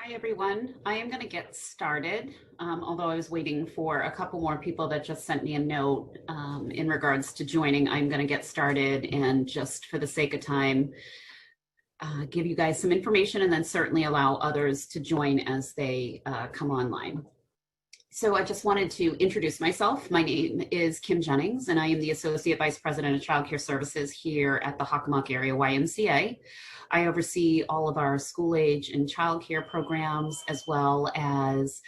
Hi, everyone. I am going to get started, although I was waiting for a couple more people that just sent me a note in regards to joining. I'm going to get started and just for the sake of time, give you guys some information and then certainly allow others to join as they come online. So I just wanted to introduce myself. My name is Kim Jennings, and I am the Associate Vice President of Child Care Services here at the Hockomock Area YMCA. I oversee all of our school age and child care programs, as well as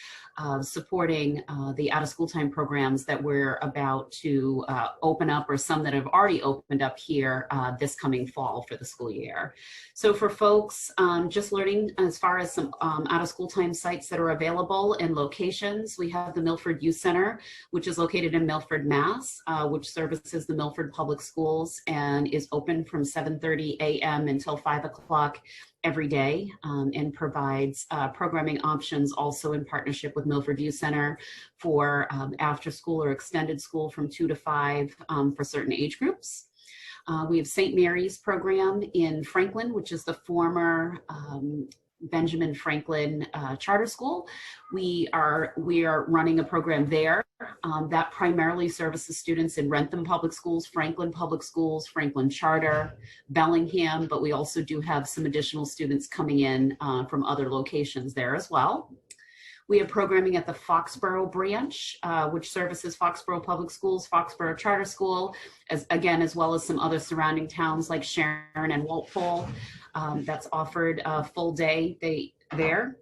supporting the out of school time programs that we're about to open up, or some that have already opened up here this coming fall for the school year. So for folks just learning as far as some out of school time sites that are available and locations, we have the Milford Youth Center, which is located in Milford, Mass, which services the Milford Public Schools and is open from 7:30 a.m. until 5 o'clock every day, and provides programming options also in partnership with Milford Youth Center for after school or extended school from 2 to 5 for certain age groups. We have St. Mary's program in Franklin, which is the former Benjamin Franklin Charter School. We are running a program there that primarily services students in Rentham Public Schools, Franklin Public Schools, Franklin Charter, Bellingham, but we also do have some additional students coming in from other locations there as well. We have programming at the Foxborough branch, which services Foxborough Public Schools, Foxborough Charter School, as well as some other surrounding towns like Sharon and Walpole. That's offered a full day there.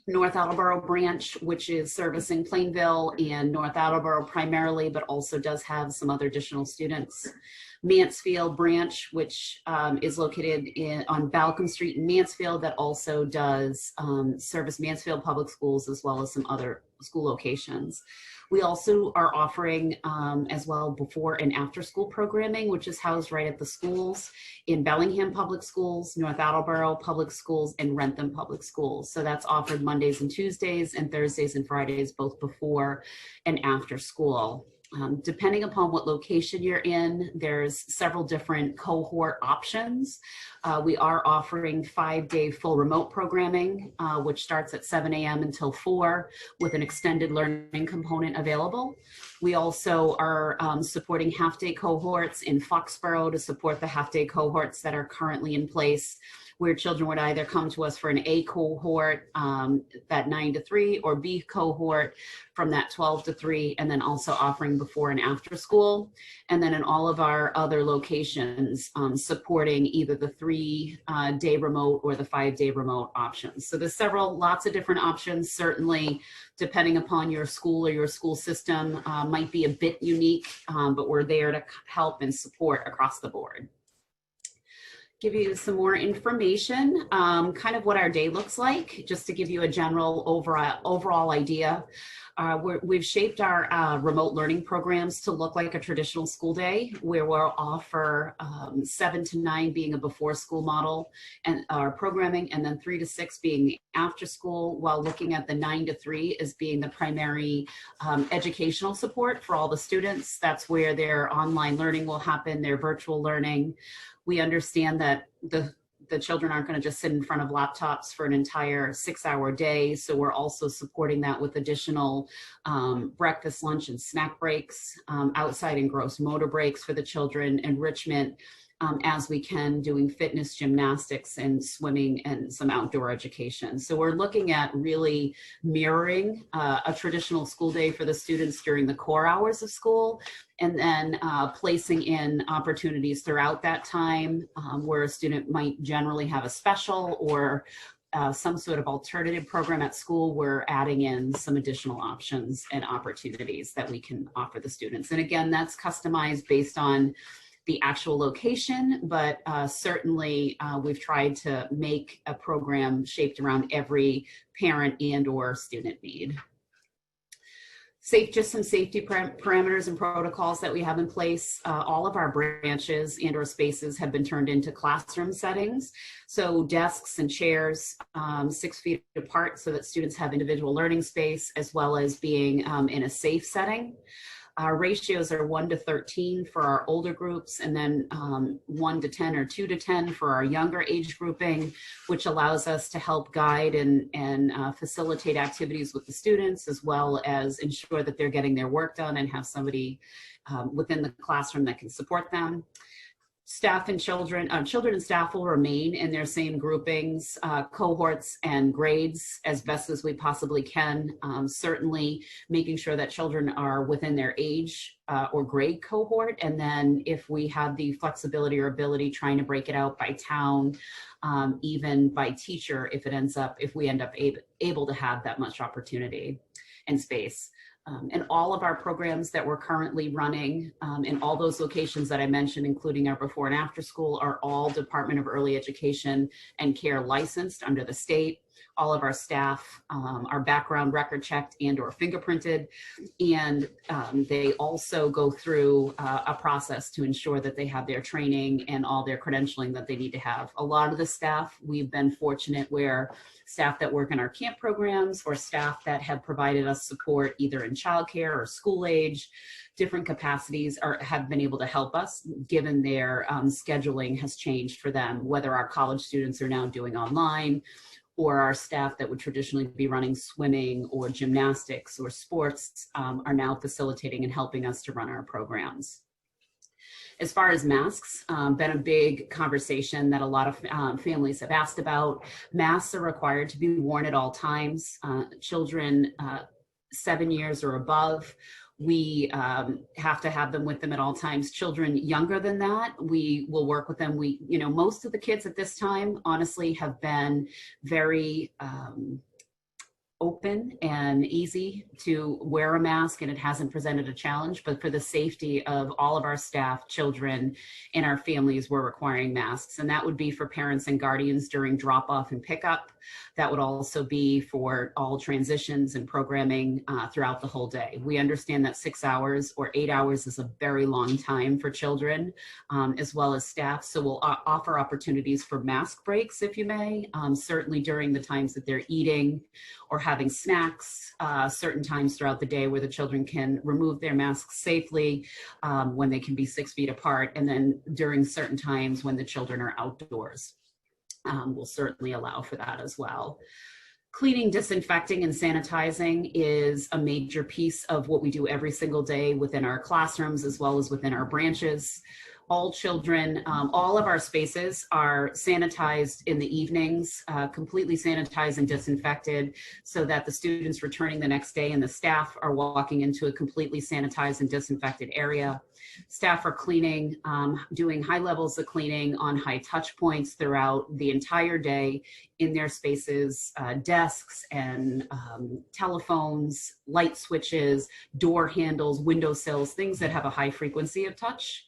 North Attleboro branch, which is servicing Plainville and North Attleboro primarily, but also does have some other additional students. Mansfield branch, which is located on Balcombe Street in Mansfield, that also does service Mansfield Public Schools as well as some other school locations. We also are offering as well before and after school programming, which is housed right at the schools in Bellingham Public Schools, North Attleboro Public Schools, and Rentham Public Schools. So that's offered Mondays and Tuesdays and Thursdays and Fridays, both before and after school. Depending upon what location you're in, there's several different cohort options. We are offering 5-day full remote programming, which starts at 7 a.m. until 4 with an extended learning component available. We also are supporting half-day cohorts in Foxborough to support the half-day cohorts that are currently in place, where children would either come to us for an A cohort, that 9 to 3, or B cohort from that 12 to 3, and then also offering before and after school. And then in all of our other locations, supporting either the 3-day remote or the 5-day remote options. So there's lots of different options. Certainly, depending upon your school or your school system, might be a bit unique, but we're there to help and support across the board. Give you some more information, kind of what our day looks like, just to give you a general overall idea. We've shaped our remote learning programs to look like a traditional school day, where we'll offer 7 to 9 being a before school model and our programming, and then 3 to 6 being after school, while looking at the 9 to 3 as being the primary educational support for all the students. That's where their online learning will happen, their virtual learning. We understand that the children aren't going to just sit in front of laptops for an entire 6-hour day. So we're also supporting that with additional breakfast, lunch, and snack breaks, outside and gross motor breaks for the children, enrichment as we can, doing fitness, gymnastics, and swimming, and some outdoor education. So we're looking at really mirroring a traditional school day for the students during the core hours of school, and then placing in opportunities throughout that time where a student might generally have a special or some sort of alternative program at school. We're adding in some additional options and opportunities that we can offer the students. And again, that's customized based on the actual location, but certainly we've tried to make a program shaped around every parent and or student need. Just some safety parameters and protocols that we have in place. All of our branches and or spaces have been turned into classroom settings. So desks and chairs 6 feet apart so that students have individual learning space, as well as being in a safe setting. Our ratios are 1 to 13 for our older groups, and then 1 to 10 or 2 to 10 for our younger age grouping, which allows us to help guide and facilitate activities with the students, as well as ensure that they're getting their work done and have somebody within the classroom that can support them. Staff and children and staff will remain in their same groupings, cohorts, and grades as best as we possibly can. Certainly making sure that children are within their age or grade cohort. And then if we have the flexibility or ability, trying to break it out by town, even by teacher, if we end up able to have that much opportunity and space. And all of our programs that we're currently running in all those locations that I mentioned, including our before and after school, are all Department of Early Education and Care licensed under the state. All of our staff are background record checked and or fingerprinted, and they also go through a process to ensure that they have their training and all their credentialing that they need to have. A lot of the staff, we've been fortunate where staff that work in our camp programs or staff that have provided us support either in childcare or school age, different capacities have been able to help us given their scheduling has changed for them, whether our college students are now doing online or our staff that would traditionally be running swimming or gymnastics or sports are now facilitating and helping us to run our programs. As far as masks, been a big conversation that a lot of families have asked about. Masks are required to be worn at all times. Children 7 years or above, we have to have them with them at all times. Children younger than that, we will work with them. Most of the kids at this time, honestly, have been very open and easy to wear a mask, and it hasn't presented a challenge. But for the safety of all of our staff, children, and our families, we're requiring masks. And that would be for parents and guardians during drop-off and pickup. That would also be for all transitions and programming throughout the whole day. We understand that 6 hours or 8 hours is a very long time for children, as well as staff. So we'll offer opportunities for mask breaks, if you may, certainly during the times that they're eating or having snacks, certain times throughout the day where the children can remove their masks safely when they can be 6 feet apart, and then during certain times when the children are outdoors. We'll certainly allow for that as well. Cleaning, disinfecting, and sanitizing is a major piece of what we do every single day within our classrooms as well as within our branches. All children, all of our spaces are sanitized in the evenings, completely sanitized and disinfected, so that the students returning the next day and the staff are walking into a completely sanitized and disinfected area. Staff are cleaning, doing high levels of cleaning on high touch points throughout the entire day in their spaces, desks and telephones, light switches, door handles, windowsills, things that have a high frequency of touch.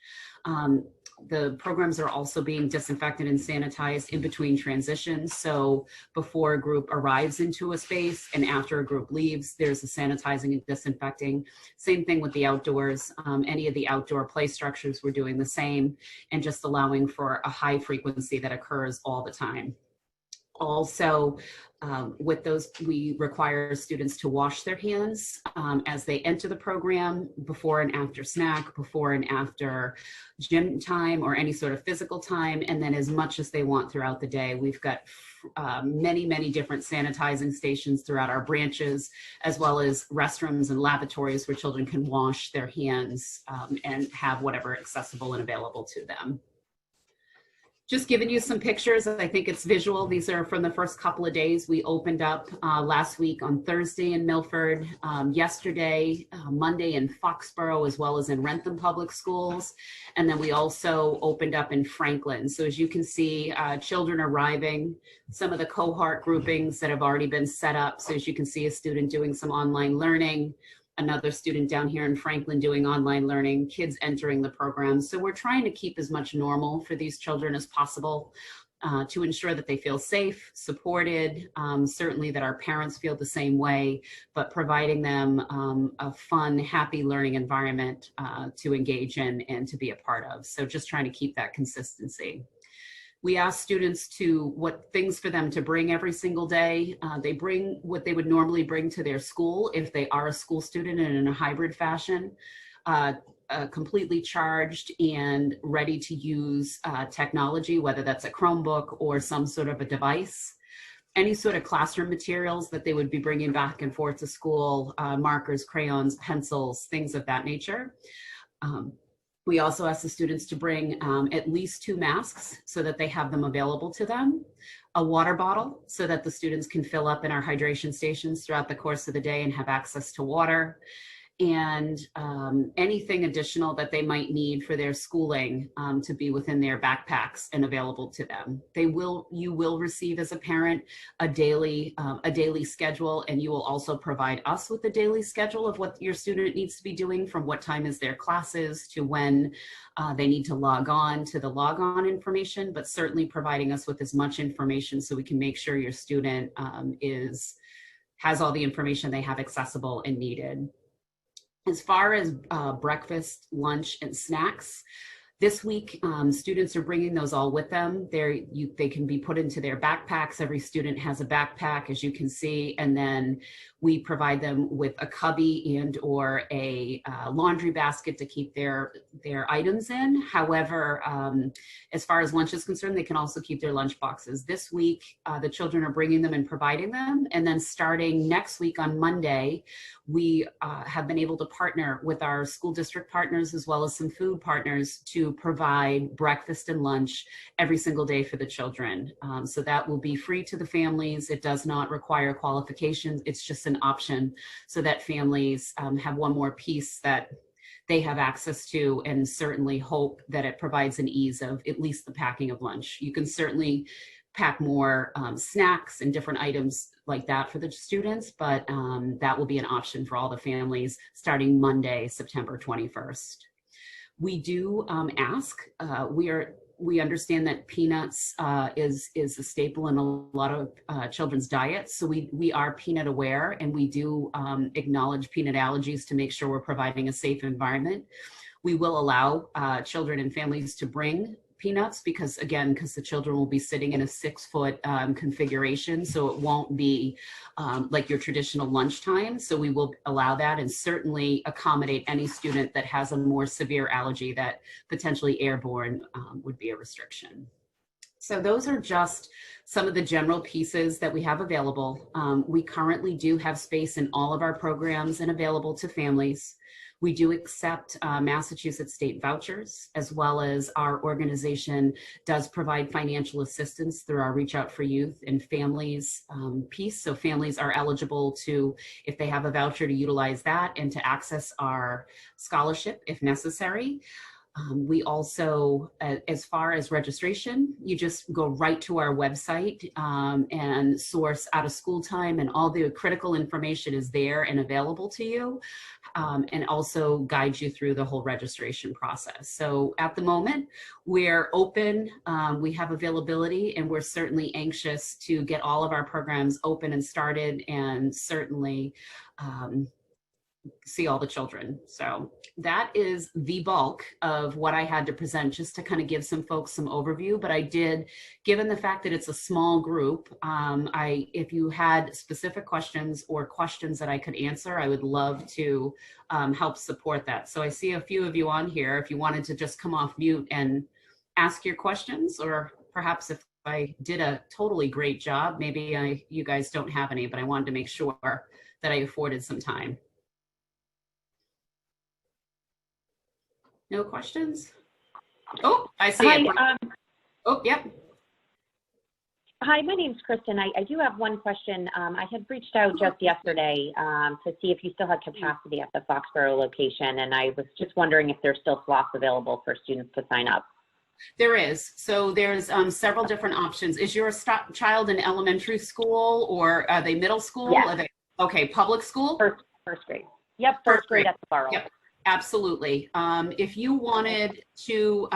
The programs are also being disinfected and sanitized in between transitions. So before a group arrives into a space and after a group leaves, there's a sanitizing and disinfecting. Same thing with the outdoors. Any of the outdoor play structures, we're doing the same, and just allowing for a high frequency that occurs all the time. Also, with those, we require students to wash their hands as they enter the program, before and after snack, before and after gym time or any sort of physical time, and then as much as they want throughout the day. We've got many, many different sanitizing stations throughout our branches, as well as restrooms and lavatories where children can wash their hands and have whatever accessible and available to them. Just giving you some pictures. I think it's visual. These are from the first couple of days. We opened up last week on Thursday in Milford, yesterday, Monday in Foxborough, as well as in Rentham Public Schools. And then we also opened up in Franklin. So as you can see, children arriving, some of the cohort groupings that have already been set up. So as you can see, a student doing some online learning, another student down here in Franklin doing online learning, kids entering the program. So we're trying to keep as much normal for these children as possible to ensure that they feel safe, supported, certainly that our parents feel the same way, but providing them a fun, happy learning environment to engage in and to be a part of. So just trying to keep that consistency. We ask students what things for them to bring every single day. They bring what they would normally bring to their school if they are a school student and in a hybrid fashion. completely charged and ready to use technology, whether that's a Chromebook or some sort of a device. Any sort of classroom materials that they would be bringing back and forth to school, markers, crayons, pencils, things of that nature. We also ask the students to bring at least 2 masks so that they have them available to them, a water bottle so that the students can fill up in our hydration stations throughout the course of the day and have access to water, and anything additional that they might need for their schooling to be within their backpacks and available to them. You will receive as a parent a daily schedule, and you will also provide us with a daily schedule of what your student needs to be doing, from what time is their classes to when they need to log on to the log on information, but certainly providing us with as much information so we can make sure your student has all the information they have accessible and needed. As far as breakfast, lunch, and snacks, this week, students are bringing those all with them. They can be put into their backpacks. Every student has a backpack, as you can see, and then we provide them with a cubby and or a laundry basket to keep their items in. However, as far as lunch is concerned, they can also keep their lunch boxes. This week, the children are bringing them and providing them, and then starting next week on Monday, we have been able to partner with our school district partners as well as some food partners to provide breakfast and lunch every single day for the children. So that will be free to the families. It does not require qualifications. It's just an option so that families have one more piece that they have access to, and certainly hope that it provides an ease of at least the packing of lunch. You can certainly pack more snacks and different items like that for the students, but that will be an option for all the families starting Monday, September 21st. We do ask, we understand that peanuts is a staple in a lot of children's diets. So we are peanut aware, and we do acknowledge peanut allergies to make sure we're providing a safe environment. We will allow children and families to bring peanuts because the children will be sitting in a 6-foot configuration. So it won't be like your traditional lunchtime. So we will allow that and certainly accommodate any student that has a more severe allergy that potentially airborne would be a restriction. So those are just some of the general pieces that we have available. We currently do have space in all of our programs and available to families. We do accept Massachusetts state vouchers, as well as our organization does provide financial assistance through our Reach Out for Youth and Families piece. So families are eligible to, if they have a voucher, to utilize that and to access our scholarship if necessary. We also, as far as registration, you just go right to our website and source out of school time, and all the critical information is there and available to you, and also guide you through the whole registration process. So at the moment, we're open, we have availability, and we're certainly anxious to get all of our programs open and started, and certainly see all the children. So that is the bulk of what I had to present, just to kind of give some folks some overview. But I did, given the fact that it's a small group, if you had specific questions or questions that I could answer, I would love to help support that. So I see a few of you on here. If you wanted to just come off mute and ask your questions, or perhaps if I did a totally great job, maybe you guys don't have any, but I wanted to make sure that I afforded some time. No questions? Oh, I see it. Oh, yep. Hi, my name's Kristen. I do have one question. I had reached out just yesterday to see if you still had capacity at the Foxborough location, and I was just wondering if there's still slots available for students to sign up. There is. So there's several different options. Is your child in elementary school, or are they middle school? Yes. Are they, okay, public school? First grade. Yep, first grade at the Borough. Yep. Absolutely. If you wanted to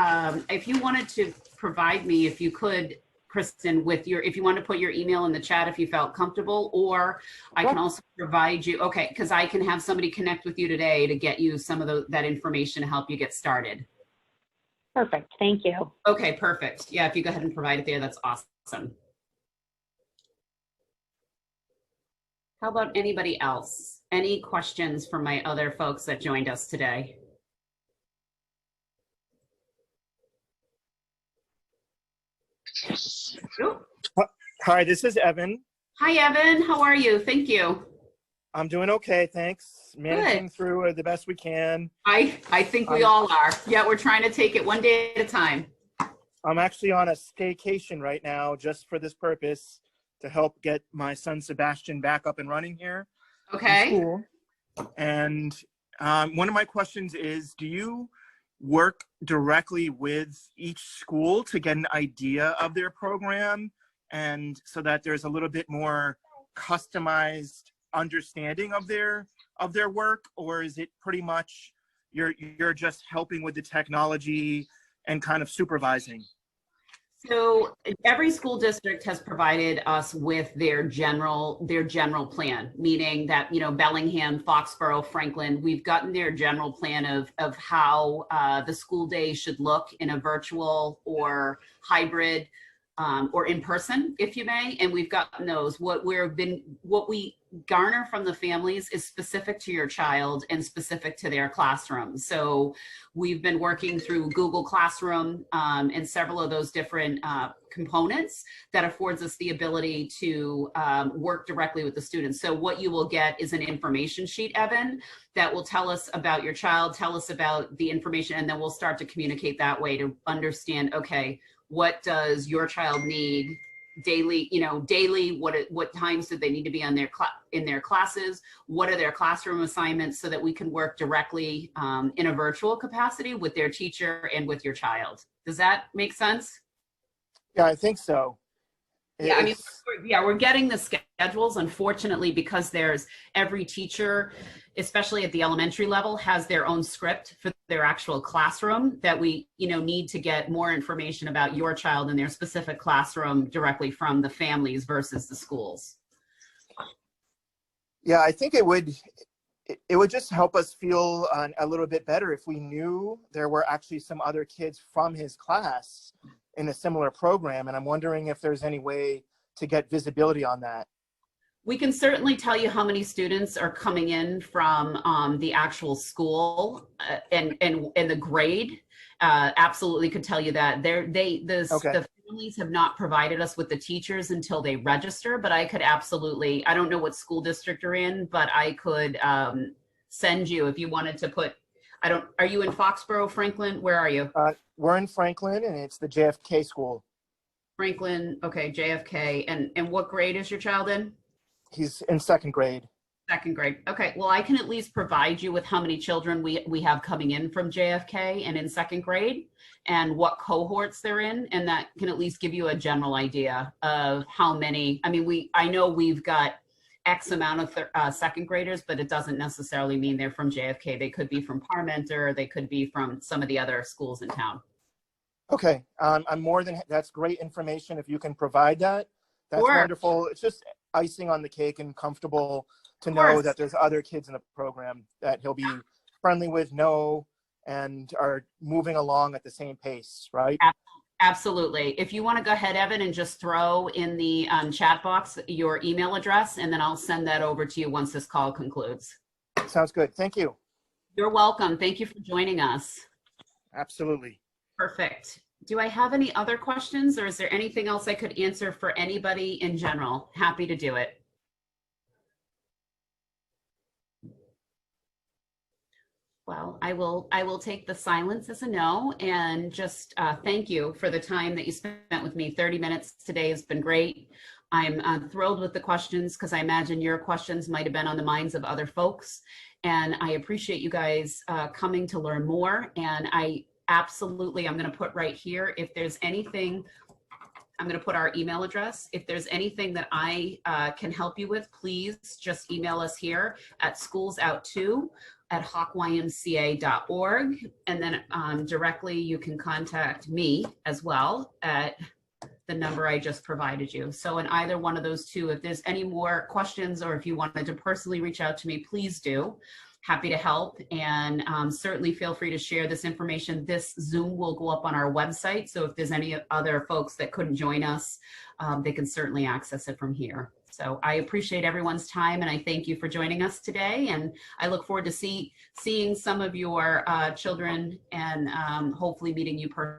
provide me, if you could, Kristen, with if you want to put your email in the chat if you felt comfortable, or I can also provide you, okay, because I can have somebody connect with you today to get you some of that information to help you get started. Perfect. Thank you. Okay, perfect. Yeah, if you go ahead and provide it there, that's awesome. How about anybody else? Any questions from my other folks that joined us today? Oh, Hi, this is Evan. hi, Evan. How are you? Thank you. I'm doing okay, thanks. Good. Managing through the best we can. I think we all are. Yeah, we're trying to take it one day at a time. I'm actually on a staycation right now just for this purpose to help get my son Sebastian back up and running here in Okay. school. And one of my questions is, do you work directly with each school to get an idea of their program, and so that there's a little bit more customized understanding of their work, or is it pretty much you're just helping with the technology and kind of supervising? So every school district has provided us with their general plan, meaning that, you know, Bellingham, Foxborough, Franklin, we've gotten their general plan of how the school day should look in a virtual or hybrid or in person, if you may, and we've gotten those. What we garner from the families is specific to your child and specific to their classroom. So we've been working through Google Classroom and several of those different components that affords us the ability to work directly with the students. So what you will get is an information sheet, Evan, that will tell us about your child, tell us about the information, and then we'll start to communicate that way to understand, okay, what does your child need daily, what times do they need to be on in their classes, what are their classroom assignments, so that we can work directly in a virtual capacity with their teacher and with your child. Does that make sense? Yeah, I think so. Yeah, I mean, we're getting the schedules, unfortunately, because there's every teacher, especially at the elementary level, has their own script for their actual classroom, that we, need to get more information about your child and their specific classroom directly from the families versus the schools. Yeah, I think it would just help us feel a little bit better if we knew there were actually some other kids from his class in a similar program. And I'm wondering if there's any way to get visibility on that. We can certainly tell you how many students are coming in from the actual school and the grade. Absolutely could tell you that. The families have not provided us with the teachers until they register, but I could absolutely, I don't know what school district you're in, but I could send you if you wanted to put, are you in Foxborough, Franklin? Where are you? We're in Franklin, and it's the JFK school. Franklin, okay, JFK. And what grade is your child in? He's in second grade. Second grade. Okay, well, I can at least provide you with how many children we have coming in from JFK and in second grade, and what cohorts they're in, and that can at least give you a general idea of how many. I mean, I know we've got X amount of second graders, but it doesn't necessarily mean they're from JFK. They could be from Parmenter, they could be from some of the other schools in town. Okay, that's great information. If you can provide that, that's Sure. Wonderful. It's just icing on the cake, and comfortable to know that there's other kids in the program that he'll be friendly with, and are moving along at the same pace, right? Absolutely. If you want to go ahead, Evan, and just throw in the chat box your email address, and then I'll send that over to you once this call concludes. Sounds good. Thank you. You're welcome. Thank you for joining us. Absolutely. Perfect. Do I have any other questions, or is there anything else I could answer for anybody in general? Happy to do it. Well, I will take the silence as a no, and just thank you for the time that you spent with me. 30 minutes today has been great. I'm thrilled with the questions, because I imagine your questions might have been on the minds of other folks. And I appreciate you guys coming to learn more. And I'm going to put right here, if there's anything, I'm going to put our email address. If there's anything that I can help you with, please just email us here at schoolsout2@hawkymca.org. And then directly you can contact me as well at the number I just provided you. So in either one of those two, if there's any more questions, or if you wanted to personally reach out to me, please do. Happy to help, and certainly feel free to share this information. This Zoom will go up on our website, so if there's any other folks that couldn't join us, they can certainly access it from here. So I appreciate everyone's time, and I thank you for joining us today, and I look forward to seeing some of your children, and hopefully meeting you personally.